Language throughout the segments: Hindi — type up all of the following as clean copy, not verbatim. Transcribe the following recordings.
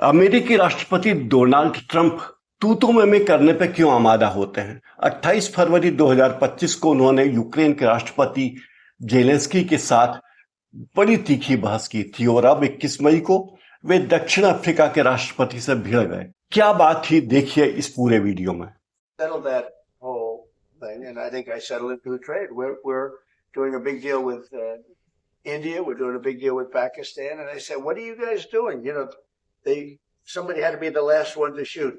अमेरिकी राष्ट्रपति डोनाल्ड ट्रंप तू में करने पे क्यों आमादा होते हैं। 28 फरवरी 2025 को उन्होंने यूक्रेन के राष्ट्रपति जेलेंस्की के साथ बड़ी तीखी बहस की थी और अब 21 मई को वे दक्षिण अफ्रीका के राष्ट्रपति से भिड़ गए। क्या बात थी, देखिए इस पूरे वीडियो में। India, we're doing a big deal with Pakistan, and I said, "What are you guys doing?" Somebody had to be the last one to shoot,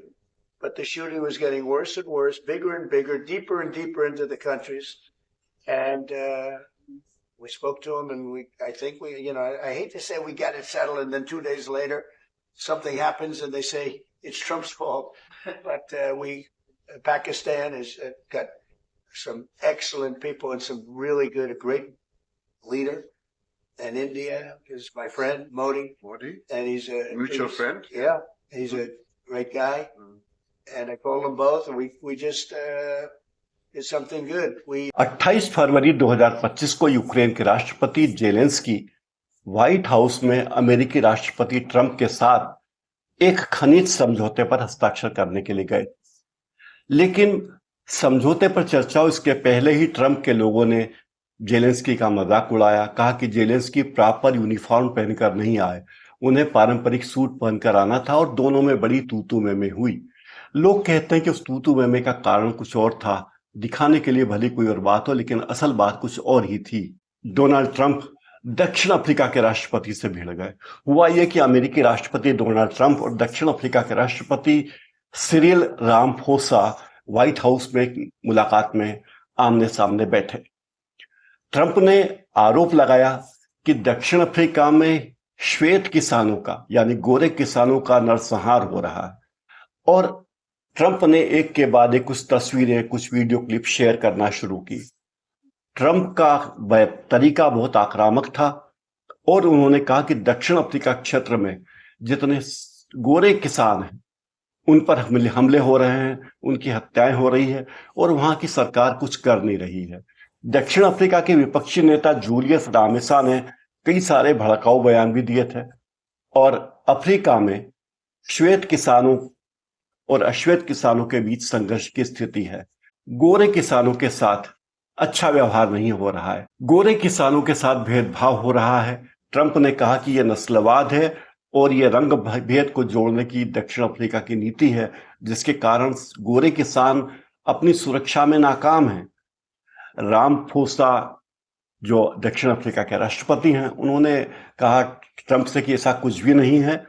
but the shooting was getting worse and worse, bigger and bigger, deeper and deeper into the countries, and we spoke to them, and I think I hate to say we got it settled, and then 2 days later, something happens, and they say it's Trump's fault, but Pakistan has got some excellent people and some really good, a great leader. And India is my friend, Modi. And he's a mutual friend. Yeah, he's a great guy. And I called them both, and we just did something good. 28 फरवरी 2025 को यूक्रेन के राष्ट्रपति जेलेंस्की व्हाइट हाउस में अमेरिकी राष्ट्रपति ट्रंप के साथ एक खनिज समझौते पर हस्ताक्षर करने के लिए गए। लेकिन समझौते पर चर्चा हो इसके पहले ही ट्रंप के लोगों ने जेलेंस्की का मजाक उड़ाया। कहा कि जेलेंस्की प्रॉपर यूनिफॉर्म पहनकर नहीं आए, उन्हें पारंपरिक सूट पहनकर आना था और दोनों में बड़ी तू में हुई। लोग कहते हैं कि उस तू में का कारण कुछ और था, दिखाने के लिए भली कोई और बात हो, लेकिन असल बात कुछ और ही थी। डोनाल्ड ट्रंप दक्षिण अफ्रीका के राष्ट्रपति से भिड़ गए। हुआ यह कि अमेरिकी राष्ट्रपति डोनाल्ड ट्रंप और दक्षिण अफ्रीका के राष्ट्रपति सिरिल रामाफोसा व्हाइट हाउस में मुलाकात में आमने सामने बैठे। ट्रंप ने आरोप लगाया कि दक्षिण अफ्रीका में श्वेत किसानों का यानी गोरे किसानों का नरसंहार हो रहा है और ट्रंप ने एक के बाद एक कुछ तस्वीरें, कुछ वीडियो क्लिप शेयर करना शुरू की। ट्रंप का तरीका बहुत आक्रामक था और उन्होंने कहा कि दक्षिण अफ्रीका क्षेत्र में जितने गोरे किसान हैं उन पर हमले हो रहे हैं, उनकी हत्याएं हो रही है और वहां की सरकार कुछ कर नहीं रही है। दक्षिण अफ्रीका के विपक्षी नेता जूलियस रामेसा ने कई सारे भड़काऊ बयान भी दिए थे और अफ्रीका में श्वेत किसानों और अश्वेत किसानों के बीच संघर्ष की स्थिति है। गोरे किसानों के साथ अच्छा व्यवहार नहीं हो रहा है, गोरे किसानों के साथ भेदभाव हो रहा है। ट्रंप ने कहा कि यह नस्लवाद है और यह रंग भेद को जोड़ने की दक्षिण अफ्रीका की नीति है, जिसके कारण गोरे किसान अपनी सुरक्षा में नाकाम हैं। रामाफोसा जो दक्षिण अफ्रीका के राष्ट्रपति हैं, उन्होंने कहा ट्रंप से कि ऐसा कुछ भी नहीं है,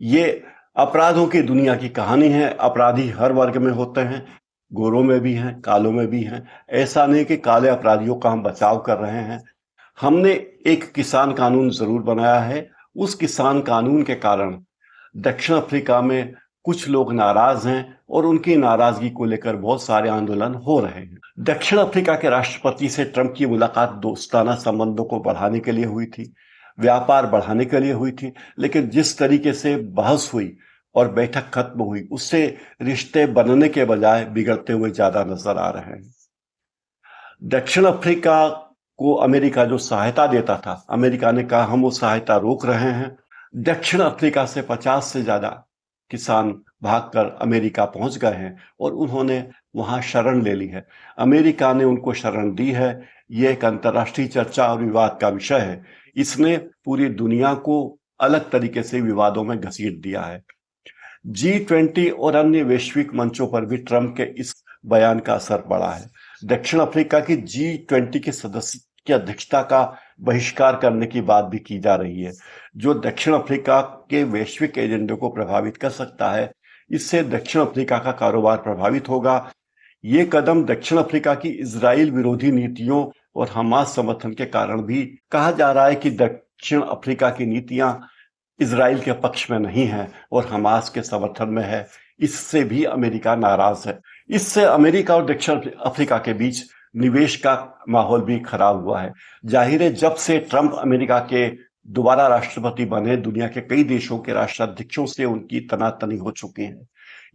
ये अपराधों की दुनिया की कहानी है। अपराधी हर वर्ग में होते हैं, गोरों में भी हैं, कालों में भी हैं। ऐसा नहीं कि काले अपराधियों का हम बचाव कर रहे हैं। हमने एक किसान कानून जरूर बनाया है, उस किसान कानून के कारण दक्षिण अफ्रीका में कुछ लोग नाराज हैं और उनकी नाराजगी को लेकर बहुत सारे आंदोलन हो रहे हैं। दक्षिण अफ्रीका के राष्ट्रपति से ट्रंप की मुलाकात दोस्ताना संबंधों को बढ़ाने के लिए हुई थी, व्यापार बढ़ाने के लिए हुई थी, लेकिन जिस तरीके से बहस हुई और बैठक खत्म हुई, उससे रिश्ते बनने के बजाय बिगड़ते हुए ज्यादा नजर आ रहे हैं। दक्षिण अफ्रीका को अमेरिका जो सहायता देता था, अमेरिका ने कहा हम वो सहायता रोक रहे हैं। दक्षिण अफ्रीका से 50 से ज्यादा किसान भागकर अमेरिका पहुंच गए हैं और उन्होंने वहां शरण ले ली है। अमेरिका ने उनको शरण दी है। ये एक अंतर्राष्ट्रीय चर्चा और विवाद का विषय है। इसने पूरी दुनिया को अलग तरीके से विवादों में घसीट दिया है। G20 और अन्य वैश्विक मंचों पर भी ट्रंप के इस बयान का असर पड़ा है। दक्षिण अफ्रीका की G20 के सदस्य की अध्यक्षता का बहिष्कार करने की बात भी की जा रही है, जो दक्षिण अफ्रीका के वैश्विक एजेंडे को प्रभावित कर सकता है। इससे दक्षिण अफ्रीका का कारोबार प्रभावित होगा। ये कदम दक्षिण अफ्रीका की इजराइल विरोधी नीतियों और हमास समर्थन के कारण भी कहा जा रहा है कि दक्षिण अफ्रीका की नीतियां इजराइल के पक्ष में नहीं है और हमास के समर्थन में है। इससे भी अमेरिका नाराज है। इससे अमेरिका और दक्षिण अफ्रीका के बीच निवेश का माहौल भी खराब हुआ है। जाहिर है, जब से ट्रंप अमेरिका के दोबारा राष्ट्रपति बने, दुनिया के कई देशों के राष्ट्राध्यक्षों से उनकी तनातनी हो चुकी है।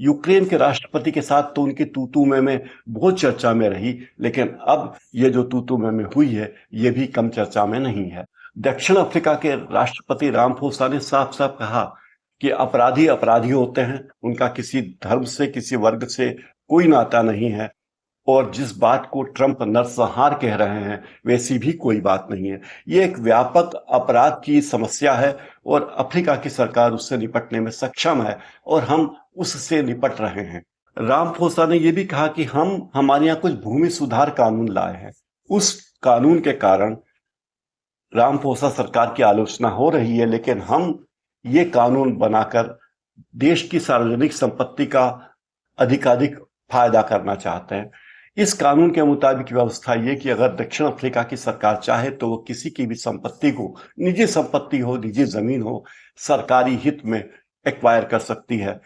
यूक्रेन के राष्ट्रपति के साथ तो उनकी तू में बहुत चर्चा में रही, लेकिन अब ये जो तू में हुई है, ये भी कम चर्चा में नहीं है। दक्षिण अफ्रीका के राष्ट्रपति रामाफोसा ने साफ साफ कहा कि अपराधी अपराधी होते हैं, उनका किसी धर्म से, किसी वर्ग से कोई नाता नहीं है, और जिस बात को ट्रंप नरसंहार कह रहे हैं वैसी भी कोई बात नहीं है। ये एक व्यापक अपराध की समस्या है और अफ्रीका की सरकार उससे निपटने में सक्षम है और हम उससे निपट रहे हैं। रामफोसा ने यह भी कहा कि हम हमारे यहाँ कुछ भूमि सुधार कानून लाए हैं, उस कानून के कारण रामफोसा सरकार की आलोचना हो रही है, लेकिन हम ये कानून बनाकर देश की सार्वजनिक संपत्ति का अधिकाधिक फायदा करना चाहते हैं। इस कानून के मुताबिक व्यवस्था ये कि अगर दक्षिण अफ्रीका की सरकार चाहे तो वो किसी की भी संपत्ति को, निजी संपत्ति हो, निजी जमीन हो, सरकारी हित में एक्वायर कर सकती है।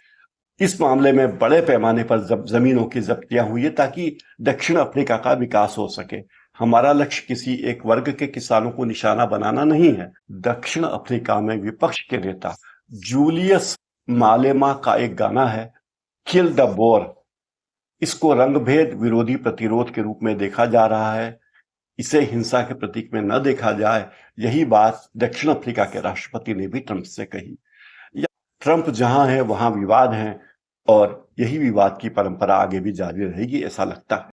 इस मामले में बड़े पैमाने पर जमीनों की जब्तियां हुई है ताकि दक्षिण अफ्रीका का विकास हो सके। हमारा लक्ष्य किसी एक वर्ग के किसानों को निशाना बनाना नहीं है। दक्षिण अफ्रीका में विपक्ष के नेता जूलियस मालेमा का एक गाना है, किल द बोर। इसको रंगभेद विरोधी प्रतिरोध के रूप में देखा जा रहा है, इसे हिंसा के प्रतीक में न देखा जाए। यही बात दक्षिण अफ्रीका के राष्ट्रपति ने भी ट्रंप से कही। ट्रंप जहां है वहां विवाद है और यही विवाद की परंपरा आगे भी जारी रहेगी, ऐसा लगता है।